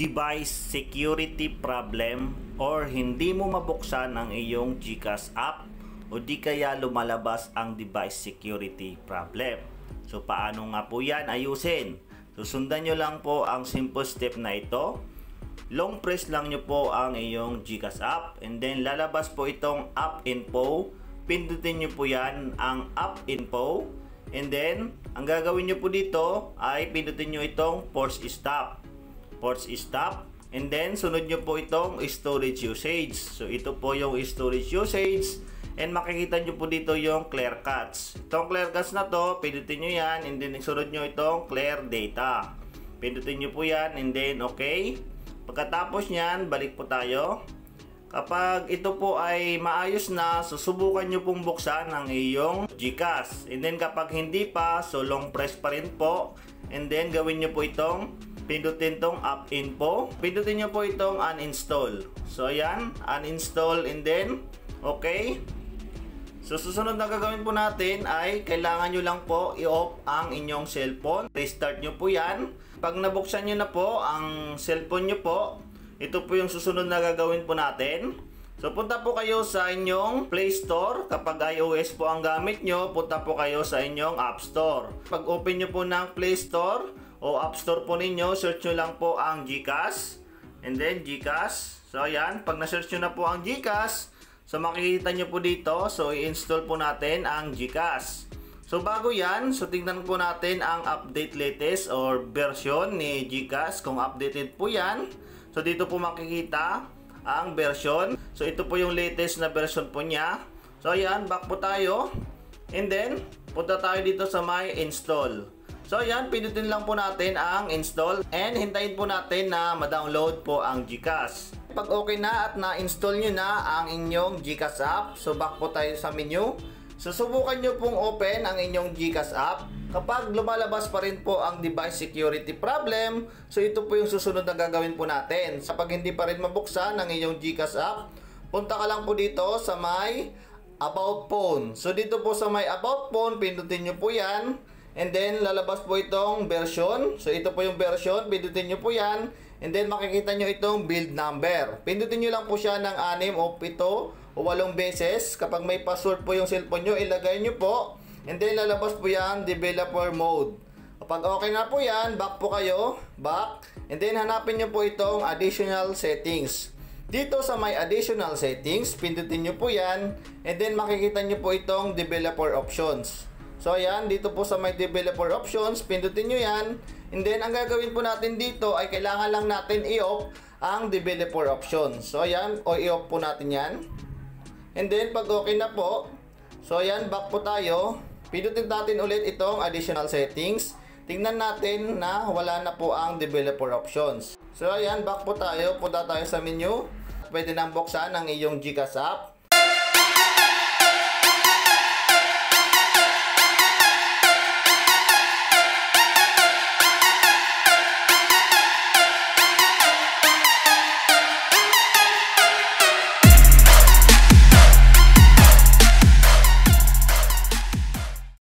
device security problem or hindi mo mabuksan ang iyong GCash app o di kaya lumalabas ang device security problem. So paano nga po yan ayusin? Susundan nyo lang po ang simple step na ito. Long press lang nyo po ang iyong GCash app and then lalabas po itong app info. Pindutin nyo po yan ang app info and then ang gagawin nyo po dito ay pindutin nyo itong force stop and then sunod nyo po itong storage usage. So ito po yung storage usage and makikita nyo po dito yung clear cache. Itong clear cache na to, pindutin nyo yan and then sunod nyo itong clear data. Pindutin nyo po yan and then okay. Pagkatapos nyan, balik po tayo. Kapag ito po ay maayos na, susubukan nyo pong buksan ang iyong GCash. And then kapag hindi pa, so long press pa rin po. And then gawin nyo po itong pindutin tong app info. Pindutin nyo po itong uninstall. So ayan, uninstall and then okay. So susunod na gagawin po natin ay kailangan nyo lang po i-off ang inyong cellphone. Restart nyo po yan. Pag nabuksan nyo na po ang cellphone nyo po, ito po yung susunod na gagawin po natin. So punta po kayo sa inyong Play Store. Kapag iOS po ang gamit nyo, punta po kayo sa inyong App Store. Pag open nyo po ng Play Store o App Store po ninyo, search nyo lang po ang GCash and then GCash. So ayan, pag na-search nyo na po ang GCash, so makikita nyo po dito, so i-install po natin ang GCash. So bago yan, so tingnan po natin ang update latest or version ni GCash kung updated po yan. So dito po makikita ang version. So ito po yung latest na version po niya. So ayan, back po tayo and then punta tayo dito sa my install. So ayan, pindutin lang po natin ang install and hintayin po natin na ma-download po ang GCash. Pag okay na at na-install nyo na ang inyong GCash app, so back po tayo sa menu. Susubukan nyo pong open ang inyong GCash app. Kapag lumalabas pa rin po ang device security problem, so ito po yung susunod na gagawin po natin. Kapag hindi pa rin mabuksan ang inyong GCash app, punta ka lang po dito sa may About Phone. So dito po sa may About Phone, pindutin nyo po yan. And then lalabas po itong version. So ito po yung version, pindutin nyo po yan. And then makikita nyo itong build number. Pindutin nyo lang po siya ng 6 o 7 o 8 beses. Kapag may password po yung cellphone nyo, ilagay nyo po. And then lalabas po yan, developer mode. Kapag okay na po yan, back po kayo, back. And then hanapin nyo po itong additional settings. Dito sa may additional settings, pindutin nyo po yan. And then makikita nyo po itong developer options. So ayan, dito po sa may developer options, pindutin nyo yan. And then ang gagawin po natin dito ay kailangan lang natin i-off ang developer options. So ayan, o i-off po natin yan. And then pag okay na po, so ayan, back po tayo. Pindutin natin ulit itong additional settings. Tingnan natin na wala na po ang developer options. So ayan, back po tayo. Punta tayo sa menu. Pwede nang buksan ang iyong GCash app.